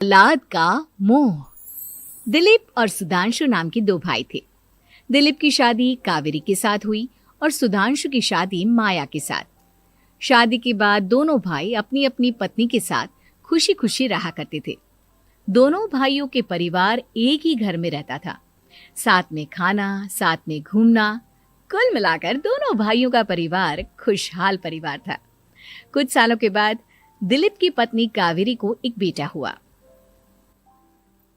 औलाद का मोह। दिलीप और सुधांशु नाम के दो भाई थे। दिलीप की शादी कावेरी के साथ हुई और सुधांशु की शादी माया के साथ। शादी के बाद दोनों भाई अपनी अपनी पत्नी के साथ खुशी खुशी रहा करते थे। दोनों भाइयों के परिवार एक ही घर में रहता था। साथ में खाना, साथ में घूमना, कुल मिलाकर दोनों भाइयों का परिवार खुशहाल परिवार था। कुछ सालों के बाद दिलीप की पत्नी कावेरी को एक बेटा हुआ।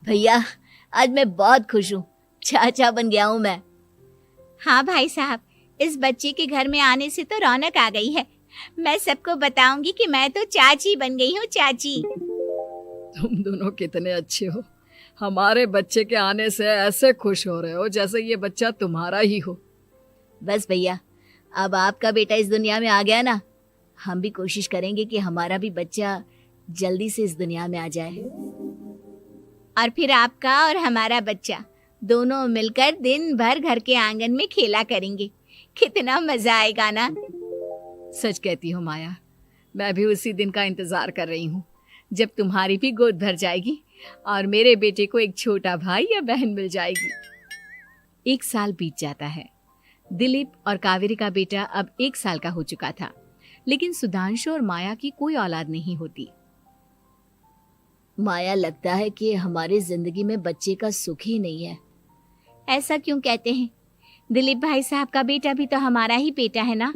भैया, आज मैं बहुत खुश हूँ। चाचा बन गया हूँ मैं। हाँ भाई साहब, इस बच्चे के घर में आने से तो रौनक आ गई है। मैं सबको बताऊंगी कि मैं तो चाची बन गई हूँ, चाची। तुम दोनों कितने अच्छे हो। हमारे बच्चे के आने से ऐसे खुश हो रहे हो जैसे ये बच्चा तुम्हारा ही हो। बस भैया, अब आपका बेटा इस दुनिया में आ गया ना, हम भी कोशिश करेंगे कि हमारा भी बच्चा जल्दी से इस दुनिया में आ जाए। और फिर आपका और हमारा बच्चा दोनों मिलकर दिन भर घर के आंगन में खेला करेंगे। कितना मजा आएगा ना। सच कहती हो माया, मैं भी उसी दिन का इंतजार कर रही हूँ जब तुम्हारी भी गोद भर जाएगी और मेरे बेटे को एक छोटा भाई या बहन मिल जाएगी। 1 साल बीत जाता है। दिलीप और कावेरी का बेटा अब 1 साल का हो चुका था, लेकिन सुधांशु और माया की कोई औलाद नहीं होती। माया, लगता है कि हमारी जिंदगी में बच्चे का सुख ही नहीं है। ऐसा क्यों कहते हैं? दिलीप भाई साहब का बेटा भी तो हमारा ही बेटा है ना।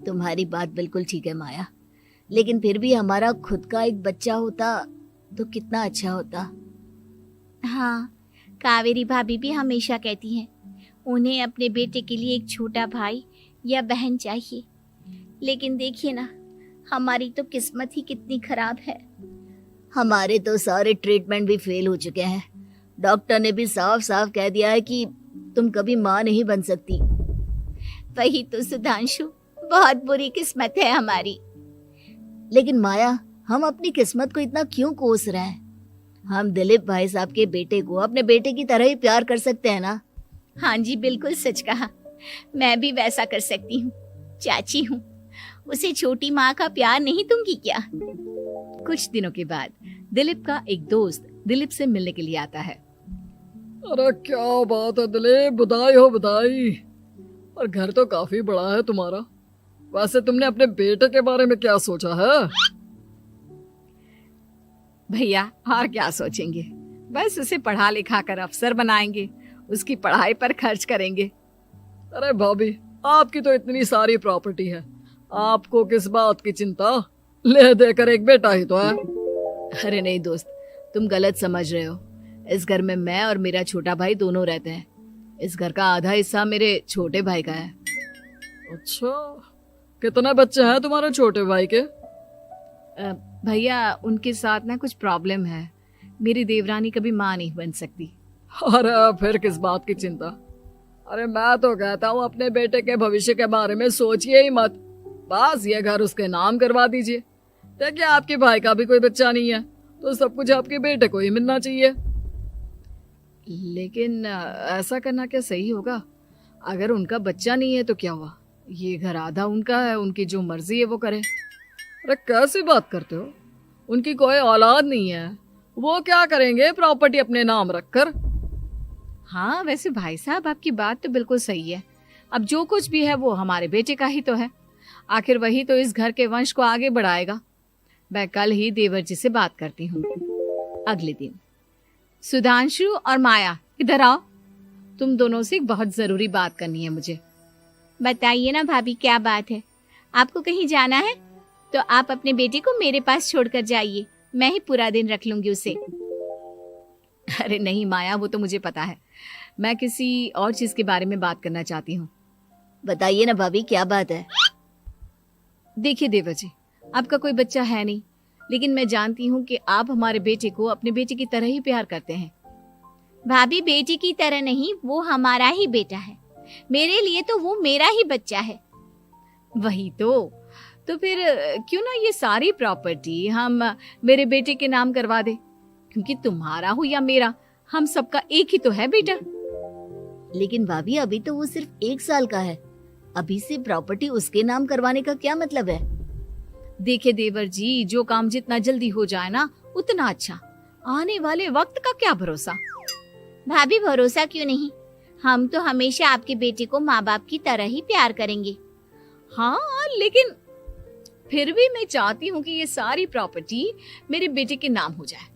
तुम्हारी बात बिल्कुल ठीक है माया, लेकिन फिर भी हमारा खुद का एक बच्चा होता तो कितना अच्छा होता। हाँ, कावेरी भाभी भी हमेशा कहती हैं उन्हें अपने बेटे के लिए एक छोटा भाई या बहन चाहिए। लेकिन देखिए ना, हमारी तो किस्मत ही कितनी खराब है। हमारे तो सारे ट्रीटमेंट भी फेल हो चुके हैं। डॉक्टर ने भी साफ साफ कह दिया है कि तुम कभी माँ नहीं बन सकती। वही तो सुधांशु, बहुत बुरी किस्मत है हमारी। लेकिन माया, हम अपनी किस्मत को इतना क्यों कोस रहे हैं? हम दिलीप भाई साहब के बेटे को अपने बेटे की तरह ही प्यार कर सकते हैं ना। हाँ जी, बिल्कुल सच कहा। मैं भी वैसा कर सकती हूँ। चाची हूँ, उसे छोटी माँ का प्यार नहीं दूंगी क्या? कुछ दिनों के बाद दिलीप का एक दोस्त दिलीप से मिलने के लिए आता है। अरे क्या बात है दिलीप, बधाई हो बधाई। और घर तो काफी बड़ा है तुम्हारा। वैसे तुमने अपने बेटे के बारे में क्या सोचा है? भैया, और क्या सोचेंगे, बस उसे पढ़ा लिखा कर अफसर बनाएंगे, उसकी पढ़ाई पर खर्च करेंगे। अरे भाभी, आपकी तो इतनी सारी प्रॉपर्टी है, आपको किस बात की चिंता? ले देकर एक बेटा ही तो है। अरे नहीं दोस्त, तुम गलत समझ रहे हो। इस घर में मैं और मेरा छोटा भाई दोनों रहते हैं। इस घर का आधा हिस्सा मेरे छोटे भाई का है। अच्छा, कितने बच्चे हैं तुम्हारे छोटे भाई के? भैया, उनके साथ ना कुछ प्रॉब्लम है। मेरी देवरानी कभी माँ नहीं बन सकती। अरे फिर किस बात की चिंता? अरे मैं तो कहता हूँ अपने बेटे के भविष्य के बारे में सोचिए ही मत। बस ये घर उसके नाम करवा दीजिए। देखिए, आपके भाई का भी कोई बच्चा नहीं है तो सब कुछ आपके बेटे को ही मिलना चाहिए। लेकिन ऐसा करना क्या सही होगा? अगर उनका बच्चा नहीं है तो क्या हुआ? ये घर आधा उनका है, उनकी जो मर्जी है वो करे। अरे कैसी बात करते हो? उनकी कोई औलाद नहीं है, वो क्या करेंगे प्रॉपर्टी अपने नाम रखकर? हाँ, वैसे भाई साहब आपकी बात तो बिल्कुल सही है। अब जो कुछ भी है वो हमारे बेटे का ही तो है। आखिर वही तो इस घर के वंश को आगे बढ़ाएगा। मैं कल ही देवर जी से बात करती हूँ। अगले दिन सुधांशु और माया, इधर आओ। तुम दोनों से एक बहुत जरूरी बात करनी है मुझे। बताइए ना भाभी, क्या बात है? आपको कहीं जाना है तो आप अपने बेटे को मेरे पास छोड़कर जाइए। मैं ही पूरा दिन रख लूंगी उसे। अरे नहीं माया, वो तो मुझे पता है। मैं किसी और चीज के बारे में बात करना चाहती हूँ। बताइए ना भाभी, क्या बात है? देखिए देवर जी, आपका कोई बच्चा है नहीं, लेकिन मैं जानती हूँ कि आप हमारे बेटे को अपने बेटे की तरह ही प्यार करते हैं। भाभी, बेटी की तरह नहीं, वो हमारा ही बेटा है। मेरे लिए तो वो मेरा ही बच्चा है। वही तो फिर क्यों ना ये सारी प्रॉपर्टी हम मेरे बेटे के नाम करवा दे, क्योंकि तुम्हारा हो या मेरा, हम सबका एक ही तो है बेटा। लेकिन भाभी, अभी तो वो सिर्फ 1 साल का है। अभी से प्रॉपर्टी उसके नाम करवाने का क्या मतलब है? देखिए देवर जी, जो काम जितना जल्दी हो जाए ना उतना अच्छा। आने वाले वक्त का क्या भरोसा। भाभी भरोसा क्यों नहीं, हम तो हमेशा आपके बेटे को माँ बाप की तरह ही प्यार करेंगे। हाँ, लेकिन फिर भी मैं चाहती हूँ कि ये सारी प्रॉपर्टी मेरे बेटे के नाम हो जाए।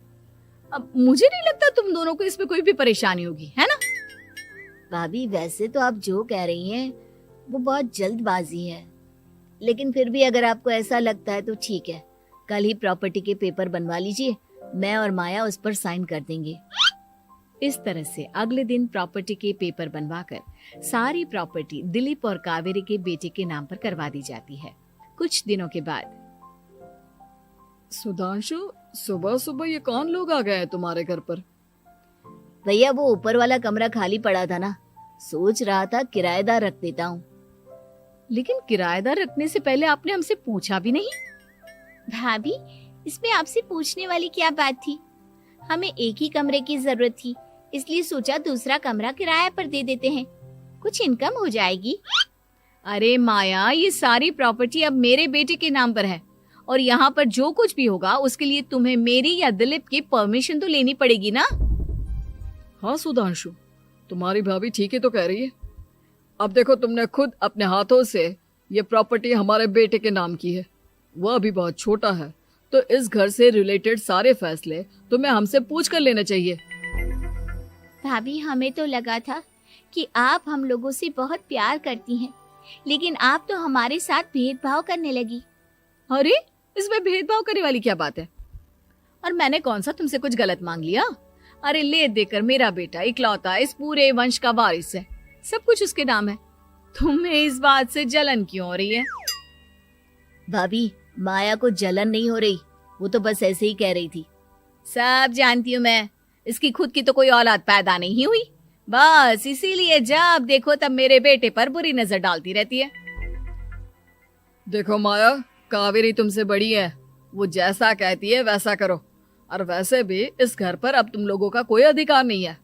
अब मुझे नहीं लगता तुम दोनों को इसमें कोई भी परेशानी होगी, है ना? भाभी वैसे तो आप जो कह रही हैं वो बहुत जल्दबाजी है, लेकिन फिर भी अगर आपको ऐसा लगता है तो ठीक है, कल ही प्रॉपर्टी के पेपर बनवा लीजिए, मैं और माया उस पर साइन कर देंगे। इस तरह से अगले दिन प्रॉपर्टी के पेपर बनवाकर सारी प्रॉपर्टी दिलीप और कावेरी के बेटे के नाम पर करवा दी जाती है। कुछ दिनों के बाद सुधांशु, सुबह सुबह ये कौन लोग आ गए हैं तुम्हारे घर पर? भैया वो ऊपर वाला कमरा खाली पड़ा था ना, सोच रहा था किराएदार रख देता हूँ। लेकिन किराएदार रखने से पहले आपने हमसे पूछा भी नहीं। भाभी इसमें आपसे पूछने वाली क्या बात थी, हमें एक ही कमरे की जरूरत थी, इसलिए सोचा दूसरा कमरा किराए पर दे देते हैं, कुछ इनकम हो जाएगी। अरे माया, ये सारी प्रॉपर्टी अब मेरे बेटे के नाम पर है और यहाँ पर जो कुछ भी होगा उसके लिए तुम्हें मेरी या दिलीप की परमिशन तो लेनी पड़ेगी ना। हाँ सुधांशु, तुम्हारी भाभी ठीक ही तो कह रही है। अब देखो, तुमने खुद अपने हाथों से ये प्रॉपर्टी हमारे बेटे के नाम की है, वह अभी बहुत छोटा है, तो इस घर से रिलेटेड सारे फैसले तुम्हें हमसे पूछ कर लेने चाहिए। भाभी हमें तो लगा था कि आप हम लोगों से बहुत प्यार करती हैं, लेकिन आप तो हमारे साथ भेदभाव करने लगी। अरे, इसमें भेदभाव करने वाली क्या बात है? और मैंने कौन सा तुमसे कुछ गलत मांग लिया? अरे ले देकर मेरा बेटा इकलौता इस पूरे वंश का वारिस है, सब कुछ उसके नाम है। तुम्हें इस बात से जलन क्यों हो रही है? भाभी माया को जलन नहीं हो रही, वो तो बस ऐसे ही कह रही थी। सब जानती हूँ मैं, इसकी खुद की तो कोई औलाद पैदा नहीं हुई, बस इसीलिए जब देखो तब मेरे बेटे पर बुरी नजर डालती रहती है। देखो माया, कावेरी तुमसे बड़ी है, वो जैसा कहती है वैसा करो। और वैसे भी इस घर पर अब तुम लोगों का कोई अधिकार नहीं है,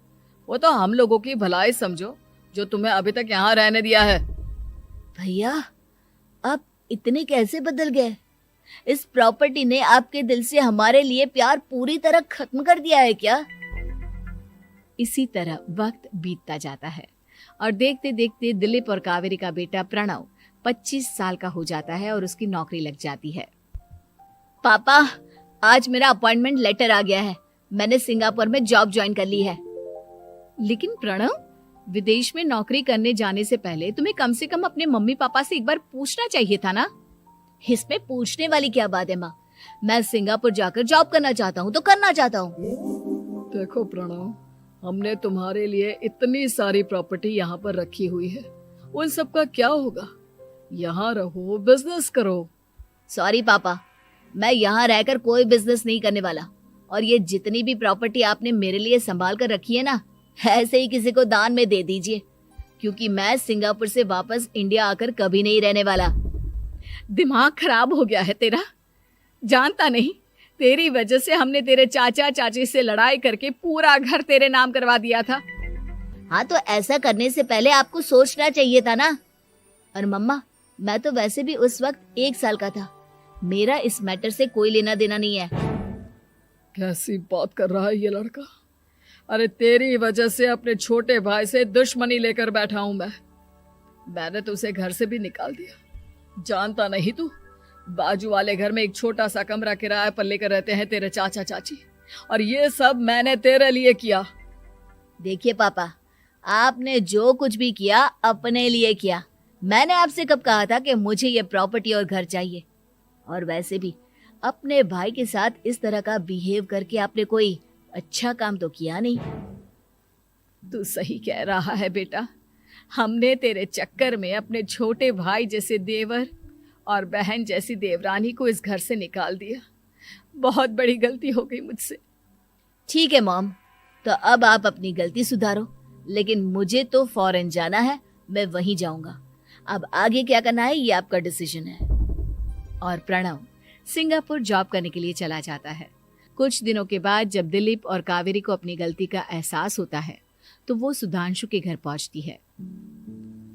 वो तो हम लोगों की भलाई समझो जो तुम्हें अभी तक यहाँ रहने दिया है। भैया आप इतने कैसे बदल गए? इस प्रॉपर्टी ने आपके दिल से हमारे लिए प्यार पूरी तरह खत्म कर दिया है क्या? इसी तरह वक्त बीतता जाता है और देखते देखते दिलीप और कावेरी का बेटा प्रणव 25 साल का हो जाता है और उसकी नौकरी लग जाती है। पापा आज मेरा अपॉइंटमेंट लेटर आ गया है, मैंने सिंगापुर में जॉब ज्वाइन कर ली है। लेकिन प्रणव, विदेश में नौकरी करने जाने से पहले तुम्हें कम से कम अपने मम्मी पापा से एक बार पूछना चाहिए था ना। इसमें पूछने वाली क्या बात है माँ, मैं सिंगापुर जाकर जॉब करना चाहता हूँ तो करना चाहता हूँ। देखो प्रणव, हमने तुम्हारे लिए इतनी सारी प्रॉपर्टी यहाँ पर रखी हुई है, उन सब का क्या होगा? यहाँ रहो, बिजनेस करो। सॉरी पापा, मैं यहाँ रहकर कोई बिजनेस नहीं करने वाला, और ये जितनी भी प्रॉपर्टी आपने मेरे लिए संभाल कर रखी है ना, ऐसे ही किसी को दान में दे दीजिए, क्योंकि मैं सिंगापुर से वापस इंडिया आकर कभी नहीं रहने वाला। दिमाग खराब हो गया है तेरा, जानता नहीं तेरी वजह से हमने तेरे चाचा चाची से लड़ाई करके पूरा घर तेरे नाम करवा दिया था। हाँ तो ऐसा करने से पहले आपको सोचना चाहिए था ना। और मम्मा, मैं तो वैसे भी उस वक्त 1 साल का था, मेरा इस मैटर से कोई लेना देना नहीं है। कैसी बात कर रहा है ये लड़का? अरे तेरी वजह से अपने छोटे भाई से दुश्मनी लेकर बैठा हूं मैंने तो उसे घर से भी निकाल दिया। जानता नहीं तू, बाजू वाले घर में एक छोटा सा कमरा किराए पर लेकर रहते हैं तेरे चाचा चाची, और ये सब मैंने तेरे लिए किया। देखिए पापा, आपने जो कुछ भी किया अपने लिए किया। मैंने आपसे कब कहा था कि मुझे ये प्रॉपर्टी और घर चाहिए? और वैसे भी अपने भाई के साथ इस तरह का बिहेव करके आपने कोई अच्छा काम तो किया नहीं। तू सही कह रहा है बेटा, हमने तेरे चक्कर में अपने छोटे भाई जैसे देवर और बहन जैसी देवरानी को इस घर से निकाल दिया। बहुत बड़ी गलती हो गई मुझसे। ठीक है मॉम, तो अब आप अपनी गलती सुधारो, लेकिन मुझे तो फॉरेन जाना है, मैं वहीं जाऊंगा। अब आगे क्या करना है ये आपका डिसीजन है। और प्रणव सिंगापुर जॉब करने के लिए चला जाता है। कुछ दिनों के बाद जब दिलीप और कावेरी को अपनी गलती का एहसास होता है तो वो सुधांशु के घर पहुंचती है।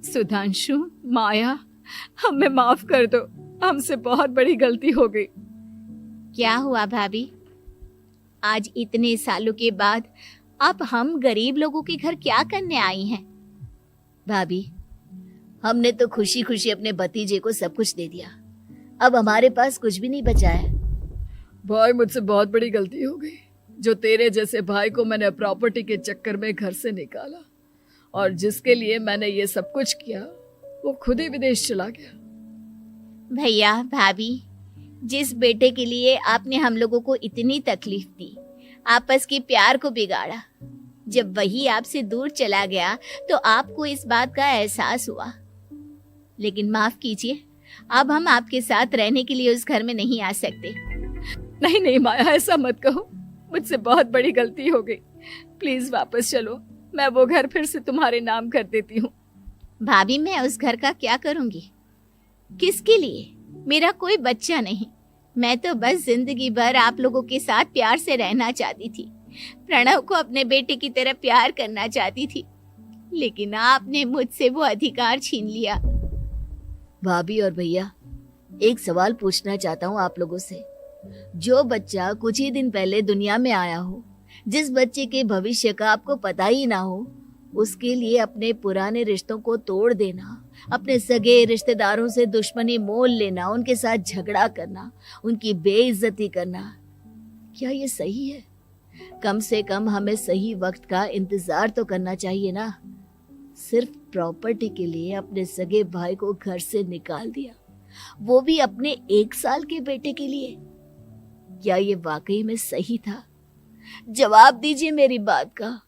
सुधांशु, माया, हमें माफ कर दो, हमसे बहुत बड़ी गलती हो गई। क्या हुआ भाभी? आज इतने सालों के बाद अब हम गरीब लोगों के घर क्या करने आई हैं? भाभी, हमने तो खुशी खुशी अपने भतीजे को सब कुछ दे दिया, अब हमारे पास कुछ भी नहीं बचा है। भाई मुझसे बहुत बड़ी गलती हो गई, जो तेरे जैसे भाई को मैंने प्रॉपर्टी के चक्कर में घर से निकाला, और जिसके लिए मैंने ये सब कुछ किया वो खुद ही विदेश चला गया। भैया भाभी, जिस बेटे के लिए आपने हम लोगों को इतनी तकलीफ दी, आपस के प्यार को बिगाड़ा, जब वही आपसे दूर चला गया तो आपको इस बात का एहसास हुआ। लेकिन माफ कीजिए, अब हम आपके साथ रहने के लिए उस घर में नहीं आ सकते। नहीं नहीं माया, ऐसा मत कहो, मुझसे बहुत बड़ी गलती हो गई, प्लीज वापस चलो, मैं वो घर फिर से तुम्हारे नाम कर देती हूँ। भाभी, मैं उस घर का क्या करूंगी? किसके लिए? मेरा कोई बच्चा नहीं, मैं तो बस जिंदगी भर आप लोगों के साथ प्यार से रहना चाहती थी, प्रणव को अपने बेटे की तरह प्यार करना चाहती थी, लेकिन आपने मुझसे वो अधिकार छीन लिया। भाभी और भैया, एक सवाल पूछना चाहता हूँ आप लोगों से। जो बच्चा कुछ ही दिन पहले दुनिया में आया हो, जिस बच्चे के भविष्य का आपको पता ही ना हो, उसके लिए अपने पुराने रिश्तों को तोड़ देना, अपने सगे रिश्तेदारों से दुश्मनी मोल लेना, उनके साथ झगड़ा करना, उनकी बेइज्जती करना, क्या ये सही है? कम से कम हमें सही वक्त का इंतजार तो करना चाहिए ना। सिर्फ प्रॉपर्टी के लिए अपने सगे भाई को घर से निकाल दिया, वो भी अपने 1 साल के बेटे के लिए। क्या ये वाकई में सही था? जवाब दीजिए मेरी बात का।